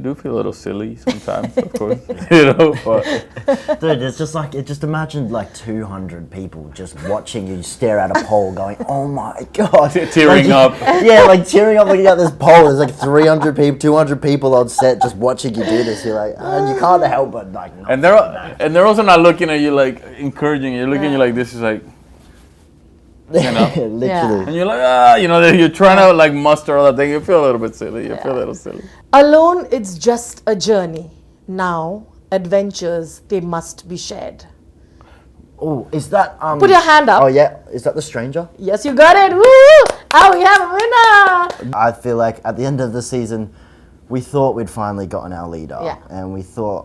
you do feel a little silly sometimes, of course, but Dude, it's just like, just imagine like 200 people just watching you stare at a pole going, oh my God. tearing up. Yeah, like tearing up looking at this pole. There's like 300 people, 200 people on set just watching you do this. You're like, and you can't help but like, not And they're also not looking at you like encouraging you. They're looking at you like this is like, literally. and you're like, you're trying to like muster all that thing. You feel a little bit silly. You feel a little silly. Alone, it's just a journey. Now, adventures, they must be shared. Oh, is that Put your hand up. Oh yeah, is that the stranger? Yes, you got it. Woo! Oh, we have a winner. I feel like at the end of the season, we thought we'd finally gotten our leader, and we thought,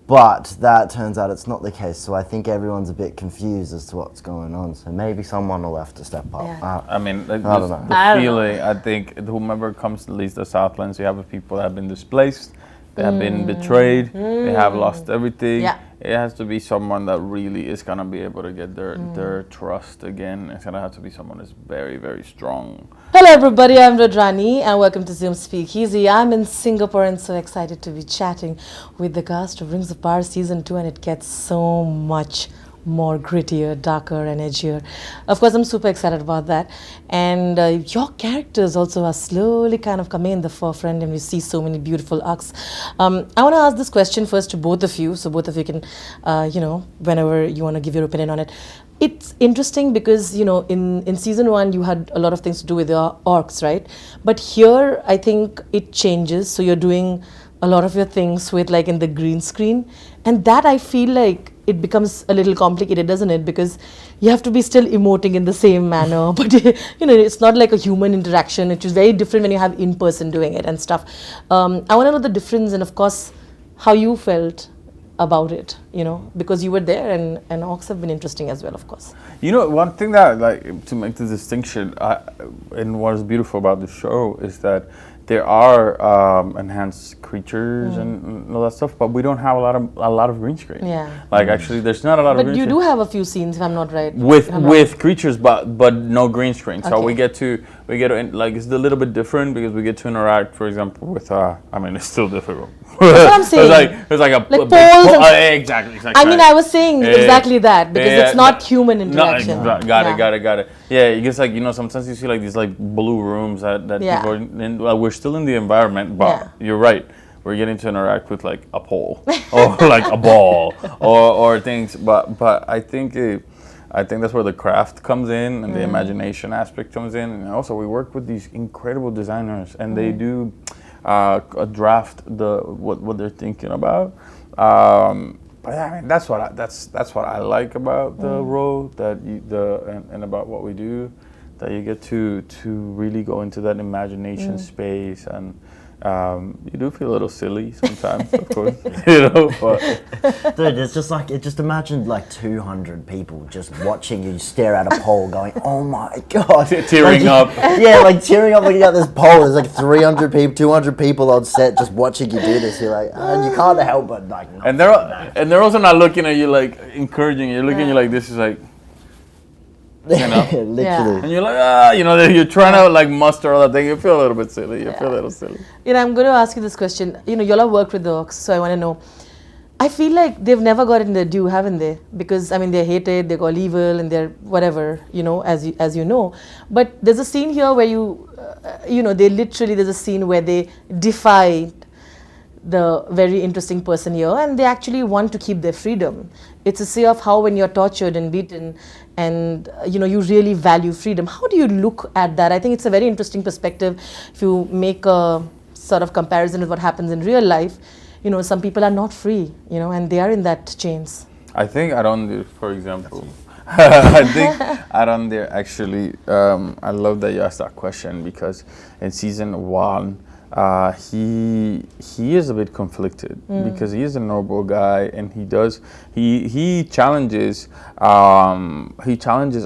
but that turns out it's not the case. So I think everyone's a bit confused as to what's going on. So maybe someone will have to step up. Yeah. I mean, I don't know. the feeling. I think whomever comes to lead the Southlands, you have people that have been displaced, they have been betrayed, they have lost everything. Yeah. It has to be someone that really is gonna be able to get their trust again. It's gonna have to be someone that's very, very strong. Hello everybody, I'm Rodrani and welcome to Zoom Speakeasy. I'm in Singapore and so excited to be chatting with the cast of Rings of Power Season 2, and it gets so much more grittier, darker and edgier. Of course, I'm super excited about that. And your characters also are slowly kind of coming in the forefront, and we see so many beautiful arcs. I want to ask this question first to both of you, so both of you can, whenever you want to give your opinion on it. It's interesting because, in season 1, you had a lot of things to do with your orcs, right? But here, I think it changes. So you're doing a lot of your things with like in the green screen. And that I feel like it becomes a little complicated, doesn't it? Because you have to be still emoting in the same manner. But, it's not like a human interaction. It is very different when you have in-person doing it and stuff. I want to know the difference and, of course, how you felt about it, because you were there, and orcs have been interesting as well, of course. One thing that, like, to make the distinction, and what is beautiful about the show is that there are enhanced creatures and all that stuff, but we don't have a lot of green screen. Yeah. Like actually, there's not a lot of green screen. But you do have a few scenes, if I'm not right. With creatures, but no green screen. So Okay. we get to like it's a little bit different because we get to interact, for example, with it's still difficult. That's what I'm saying. It's like a poles exactly. I mean, I was saying exactly that because it's not human interaction. Got it. Yeah, it gets like sometimes you see like these like blue rooms that people are in. Well, we're still in the environment, but you're right. We're getting to interact with like a pole or like a ball or things. But I think that's where the craft comes in and the imagination aspect comes in, and also we work with these incredible designers, and they do draft what they're thinking about. But I mean, that's what I like about the role and about what we do, that you get to really go into that imagination space, and you do feel a little silly sometimes, of course, but Dude, it's just like, just imagine like 200 people just watching you stare at a pole going, oh my God. tearing up. Yeah, like tearing up looking at this pole. There's like 300 people, 200 people on set just watching you do this. You're like, and you can't help but like, not and they're also not looking at you like encouraging you. They're looking at you like this is like, literally. and you're like, you're trying to like muster all that thing. You feel a little bit silly. You feel a little silly. I'm going to ask you this question. Y'all have worked with the orcs, so I want to know. I feel like they've never gotten their due, haven't they? Because I mean, they're hated, they're called evil, and they're whatever, as you know. But there's a scene here where there's a scene where they defy the very interesting person here, and they actually want to keep their freedom. It's a say of how when you're tortured and beaten and you really value freedom. How do you look at that? I think it's a very interesting perspective. If you make a sort of comparison with what happens in real life, some people are not free, and they are in that chains. I think Arondir, for example, I think Arondir actually, I love that you asked that question, because in season 1, he is a bit conflicted because he is a noble guy, and he challenges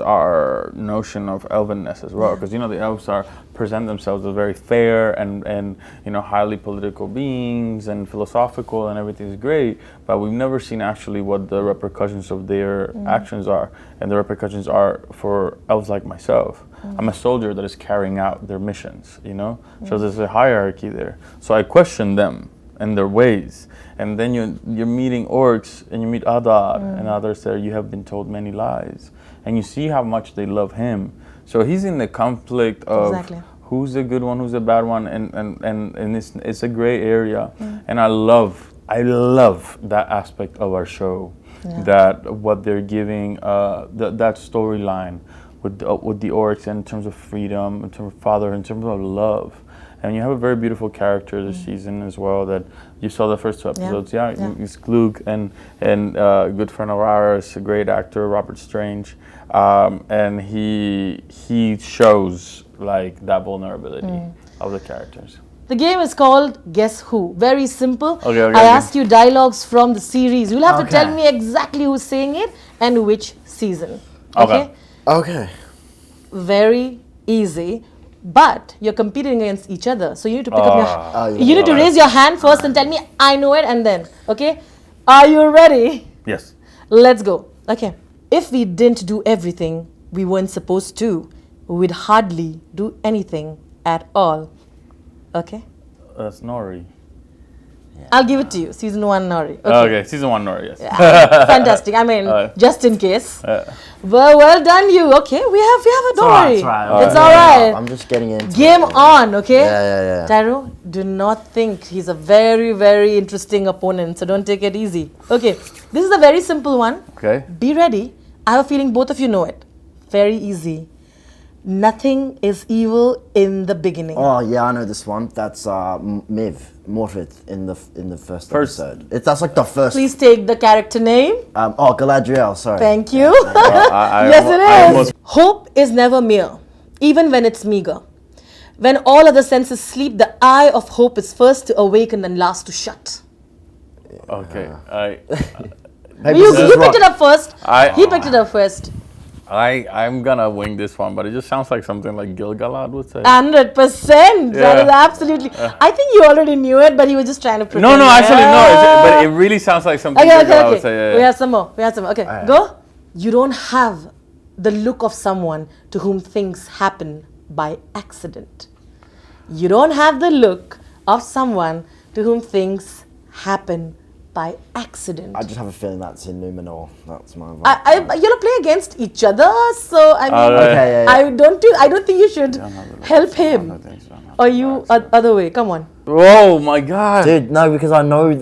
our notion of elvenness as well, because the elves present themselves as very fair and highly political beings and philosophical, and everything is great, but we've never seen actually what the repercussions of their actions are, and the repercussions are for elves like myself. I'm a soldier that is carrying out their missions, you know? So there's a hierarchy there. So I question them and their ways. And then you're meeting orcs and you meet Adar and others there. You have been told many lies. And you see how much they love him. So he's in the conflict of who's the good one, who's the bad one, and it's a gray area. And I love that aspect of our show. That what they're giving, that storyline with the orcs in terms of freedom, in terms of father, in terms of love. And you have a very beautiful character this season as well that you saw the first 2 episodes. It's Glug and good friend of ours, a great actor, Robert Strange. And he shows like that vulnerability of the characters. The game is called Guess Who. Very simple. Okay, I ask you dialogues from the series. You'll have to tell me exactly who's saying it and which season. Okay. Very easy. But you're competing against each other. So you need to pick up you need to raise your hand first and tell me I know it, and then, okay? Are you ready? Yes. Let's go. Okay. If we didn't do everything we weren't supposed to, we'd hardly do anything at all. Okay? That's Nori. I'll give it to you. Season 1 Nori. Okay, season 1 Nori, yes. Fantastic. I mean, just in case. Well done, you. Okay, we have it. Don't worry. It's all right. I'm just getting into Game on, okay? Yeah. Tyroe, do not think he's a very, very interesting opponent, so don't take it easy. Okay, this is a very simple one. Okay. Be ready. I have a feeling both of you know it. Very easy. Nothing is evil in the beginning. Oh yeah, I know this one. That's Muhafidin in the first episode. That's like the first. Please take the character name. Galadriel. Sorry. Thank you. Yes, it is. Hope is never mere, even when it's meager. When all other senses sleep, the eye of hope is first to awaken and last to shut. Okay. You picked it up first. He picked it up first. I'm gonna wing this one, but it just sounds like something like Gil-galad would say. 100%. That is absolutely. I think you already knew it, but he was just trying to pretend. No, actually, no. But it really sounds like something Gil-galad would say. We have some more. Okay, go. You don't have the look of someone to whom things happen by accident. You don't have the look of someone to whom things happen by accident. I just have a feeling that's in Numenor. That's my vibe. You're play against each other, so I mean, I don't think you should help him. Or you other way. Come on. Oh my God, dude! No, because I know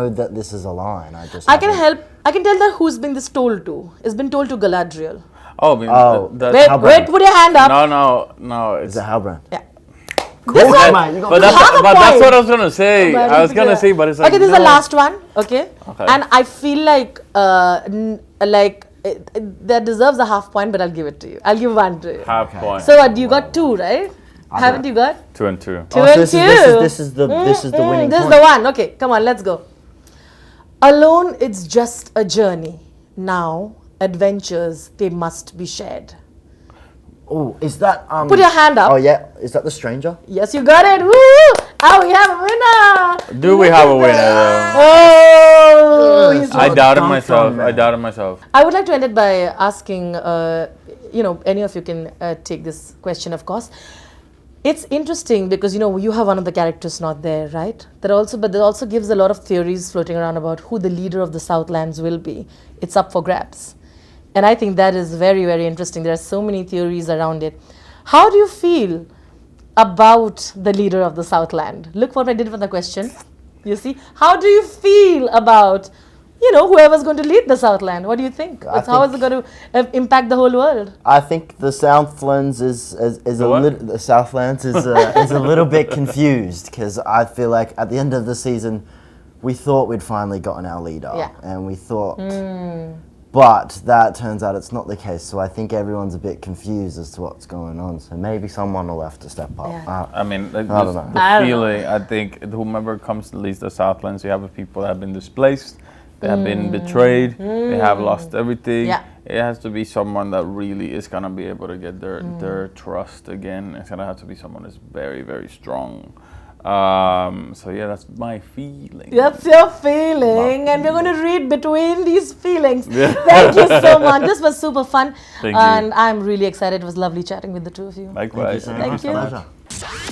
that this is a line. I can help. I can tell that who's been this told to. It's been told to Galadriel. Wait! Put your hand up. No. It's a Halbrand. Yeah. Cool. But that's what I was gonna say. But it's like okay. This is the last one. Okay. And I feel like that deserves a half point, but I'll give it to you. I'll give one to you. Half point. So what? You got 2, right? Haven't you got 2 and 2? 2 and 2. This is the winning point. This is the one. Okay, come on, let's go. Alone, it's just a journey. Now, adventures, they must be shared. Oh, is that Put your hand up. Oh yeah, is that the stranger? Yes, you got it. Woo! Oh, we have a winner. Do we have a winner though? Oh, I doubted myself. I would like to end it by asking, any of you can take this question, of course. It's interesting because, you have one of the characters not there, right? But that also gives a lot of theories floating around about who the leader of the Southlands will be. It's up for grabs. And I think that is very, very interesting. There are so many theories around it. How do you feel about the leader of the Southland? Look what I did for the question. You see? How do you feel about, whoever's going to lead the Southland? What do you think? How is it going to impact the whole world? I think the Southlands is a little bit confused because I feel like at the end of the season, we thought we'd finally gotten our leader, and we thought. But that turns out it's not the case, so I think everyone's a bit confused as to what's going on. So maybe someone will have to step up. Yeah. I don't know. The feeling, I think, whomever comes to lead the Southlands, you have people that have been displaced, they have been betrayed, they have lost everything. Yeah. It has to be someone that really is going to be able to get their trust again. It's going to have to be someone that's very, very strong. So yeah, that's my feeling. That's your feeling, and we're going to read between these feelings. Thank you so much. This was super fun, Thank and you. I'm really excited. It was lovely chatting with the two of you. Likewise. Thank you so much. Thank you. Pleasure.